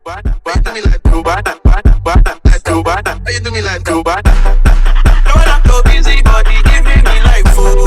you do me like Cubana, like Cubana. How you do me like Cubana? No one up, no busy body giving me like food.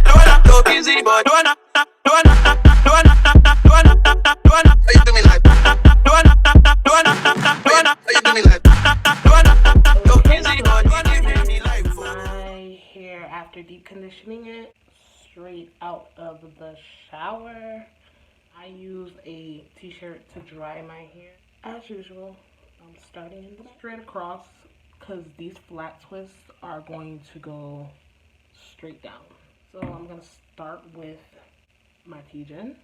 No one up, no busy body. No one up, no one up, no one up, no one up, no one up. How you do me like? No one up, no one up, no one up. How you do me like? No one up, no busy body giving me like food. My hair after deep conditioning it straight out of the shower. I use a t-shirt to dry my hair. As usual, I'm starting straight across because these flat twists are going to go straight down. So I'm going to start with my TGIN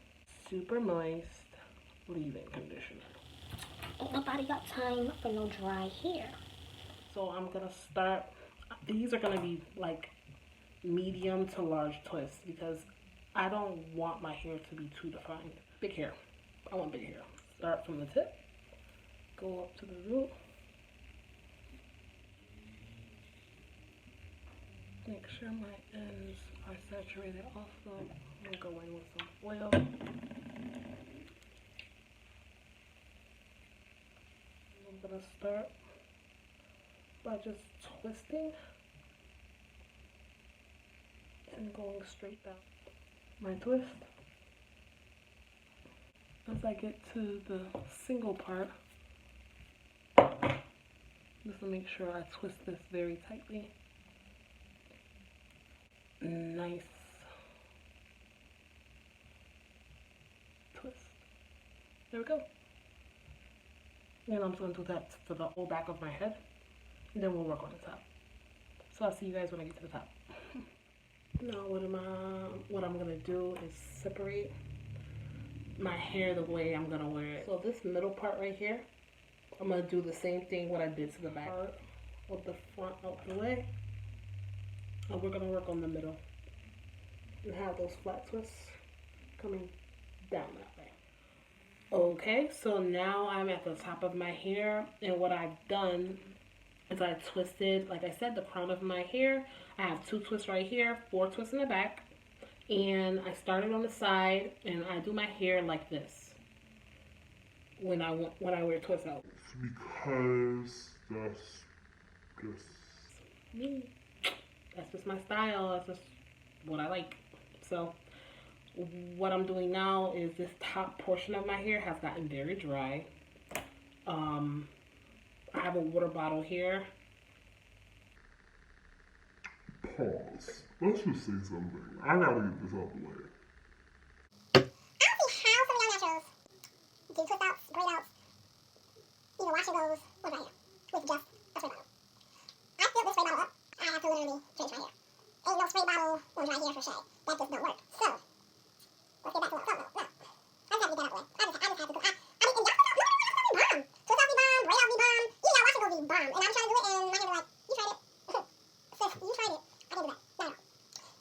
Super Moist Leave-In Conditioner. Ain't nobody got time for no dry hair. So I'm going to start, these are going to be like medium to large twists because I don't want my hair to be too defined. Big hair. I want big hair. Start from the tip. Go up to the root. Make sure my ends are saturated also. And go in with some oil. I'm going to start by just twisting and going straight down. My twist. As I get to the single part, just to make sure I twist this very tightly. Nice twist. There we go. And I'm just going to do that for the whole back of my head. And then we'll work on the top. So I'll see you guys when I get to the top. Now what I'm gonna do is separate my hair the way I'm gonna wear it. So this middle part right here, I'm gonna do the same thing what I did to the back part with the front out the way. And we're gonna work on the middle and have those flat twists coming down that way. Okay, so now I'm at the top of my hair, and what I've done is I twisted, like I said, the crown of my hair. I have 2 twists right here, 4 twists in the back, and I started on the side, and I do my hair like this when I wear twists out. Because that's just me. That's just my style. That's just what I like. So what I'm doing now is this top portion of my hair has gotten very dry. I have a water bottle here. pause. Let's just say something. I gotta get this out the way. I don't see how some of y'all naturals do twist outs, braid outs, even wash and goes, or dry hair with just a spray bottle. I filled this spray bottle up. I have to literally drench my hair. Ain't no spray bottle or dry hair for Shea. That just don't work. So, let's get back to what I'm talking about. No, I just have to get that out the way. I just have to do it. I mean, and y'all think y'all be bomb. Twist out be bomb, braid out be bomb, even y'all wash and go be bomb. And I'm trying to do it, and my hair be like, you tried it. Sis, you tried it. I can't do that. No.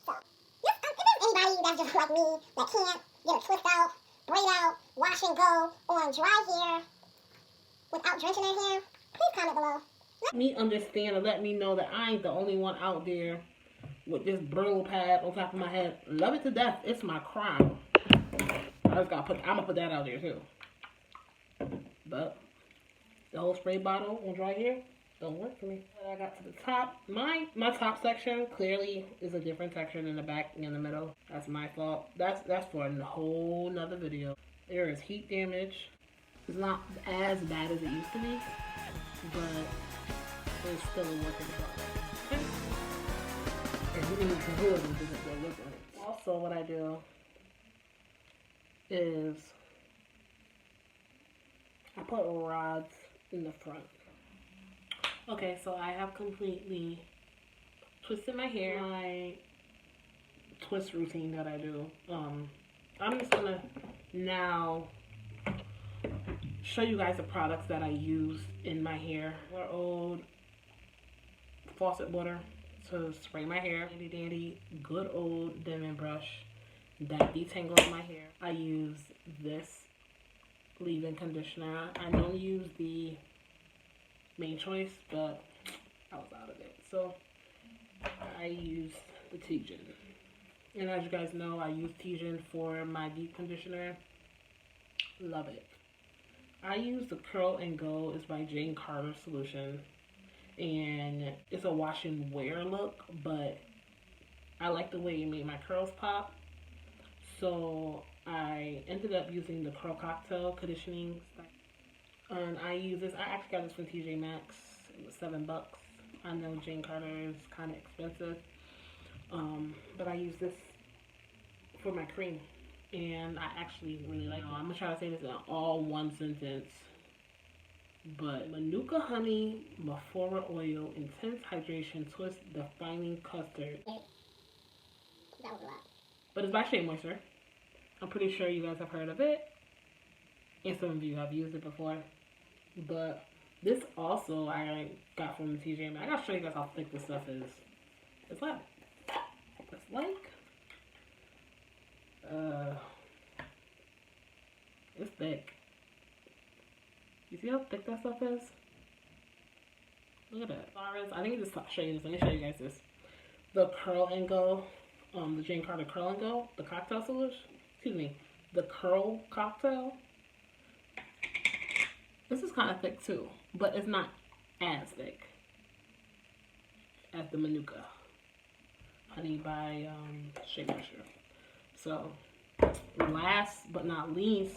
So, if there's anybody that's just like me that can't get a twist out, braid out, wash and go on dry hair without drenching their hair, please comment below. Let me understand and let me know that I ain't the only one out there with this brittle pad on top of my head. Love it to death. It's my crown. I'm gonna put that out there too. But the whole spray bottle on dry hair don't work for me. I got to the top. My top section clearly is a different section than the back and in the middle. That's my fault. That's for a whole nother video. There is heat damage. It's not as bad as it used to be, but it's still a work in progress. And you need to do it and doesn't go look right. Also, what I do is I put rods in the front. Okay, so I have completely twisted my hair. My twist routine that I do. I'm just gonna now show you guys the products that I use in my hair. Our old faucet water to spray my hair. Handy dandy, good old Denman brush that detangles my hair. I use this leave-in conditioner. I don't use the main choice, but I was out of it. So I use the TGIN. And as you guys know, I use TGIN for my deep conditioner. Love it. I use the Curl and Go. It's by Jane Carter Solution. And it's a wash and wear look, but I like the way it made my curls pop. So I ended up using the Curl Cocktail conditioning. And I use this. I actually got this from TJ Maxx. It was $7. I know Jane Carter is kind of expensive. But I use this for my cream. And I actually really like it. I'm going to try to say this in all one sentence. But Manuka honey, Maphora oil, intense hydration, twist, defining custard. That was a lot. But it's by Shea Moisture. I'm pretty sure you guys have heard of it. And some of you have used it before. But this also I got from the TGIN. I gotta show you guys how thick this stuff is. It's like it's thick. You see how thick that stuff is? Look at that. I think just show you this. Let me show you guys this. The Curl and Go, the Jane Carter Curl and Go, the cocktail solution. Excuse me, the Curl Cocktail. This is kind of thick too, but it's not as thick as the Manuka honey by Shea Moisture. So, last but not least,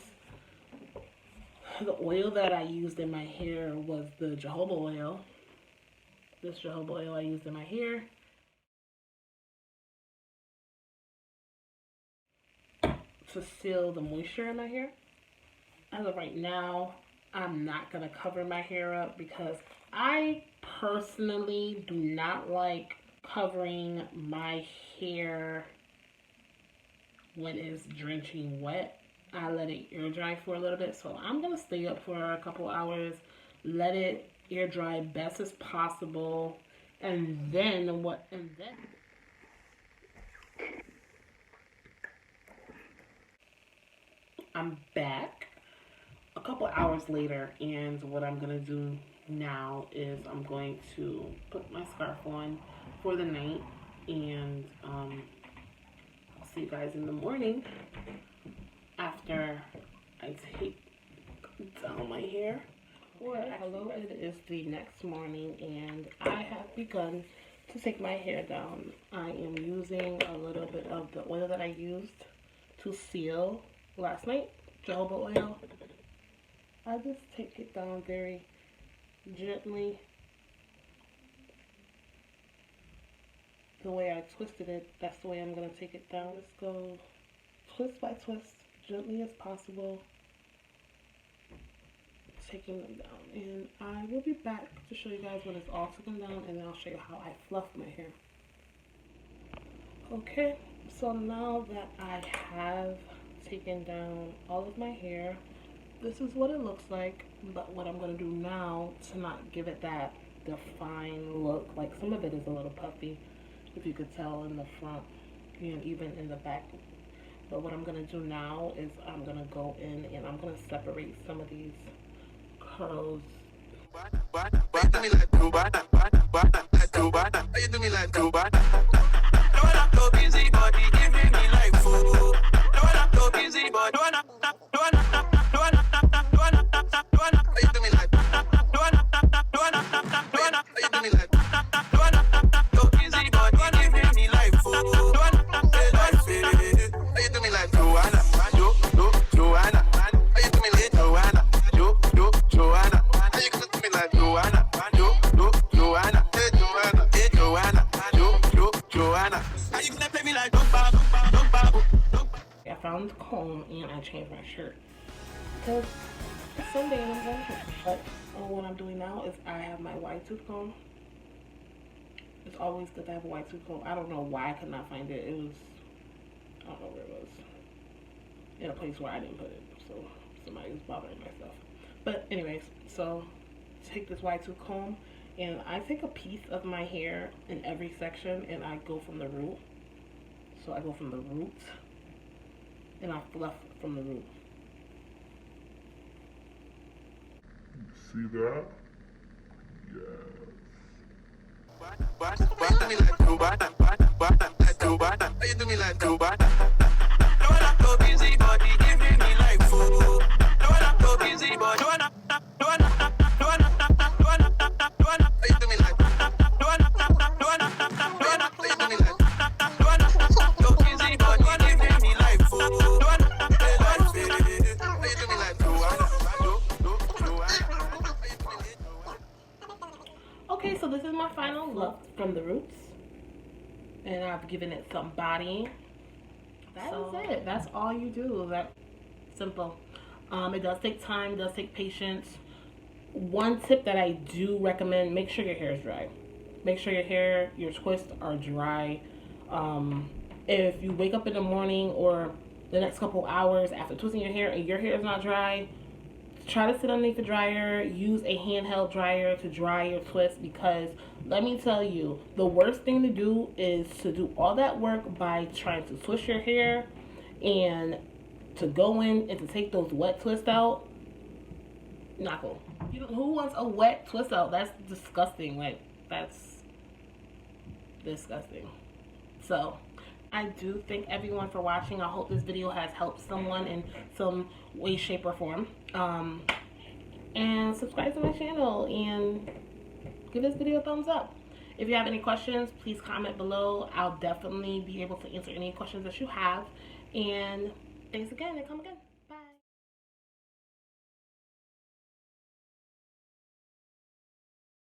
the oil that I used in my hair was the jojoba oil. This jojoba oil I used in my hair. To seal the moisture in my hair. As of right now, I'm not going to cover my hair up because I personally do not like covering my hair when it's drenching wet. I let it air dry for a little bit, so I'm gonna stay up for a couple hours, let it air dry best as possible, and then I'm back a couple hours later, and what I'm gonna do now is I'm going to put my scarf on for the night, and I'll see you guys in the morning after I take down my hair. Hello, it is the next morning and I have begun to take my hair down. I am using a little bit of the oil that I used to seal last night, jojoba oil. I just take it down very gently. The way I twisted it, that's the way I'm going to take it down. Let's go twist by twist, gently as possible, taking them down. And I will be back to show you guys when it's all taken down, and then I'll show you how I fluff my hair. Okay, so now that I have taken down all of my hair, this is what it looks like. But what I'm going to do now to not give it that defined look, like some of it is a little puffy, if you could tell in the front and even in the back. But what I'm going to do now is I'm going to go in and I'm going to separate some of these curls. I found the comb and I changed my shirt because it's Sunday and I'm going to church. But what I'm doing now is I have my wide tooth comb. It's always good to have a wide tooth comb. I don't know why I could not find it. It was, I don't know where it was. In a place where I didn't put it. So somebody was bothering my stuff. But anyways, so take this wide tooth comb and I take a piece of my hair in every section and I go from the root. So I go from the root and I fluff from the root. See that? Yes. this is my final look from the roots. And I've given it some body. That is it. That's all you do. That simple. It does take time. It does take patience. One tip that I do recommend, make sure your hair is dry. Make sure your hair, your twists are dry. If you wake up in the morning or the next couple hours after twisting your hair and your hair is not dry, try to sit underneath the dryer. Use a handheld dryer to dry your twists, because let me tell you, the worst thing to do is to do all that work by trying to twist your hair and to go in and to take those wet twists out. Not cool. Who wants a wet twist out? That's disgusting. Like, that's disgusting. So I do thank everyone for watching. I hope this video has helped someone in some way, shape, or form. And subscribe to my channel and give this video a thumbs up. If you have any questions, please comment below. I'll definitely be able to answer any questions that you have. And thanks again, and come again.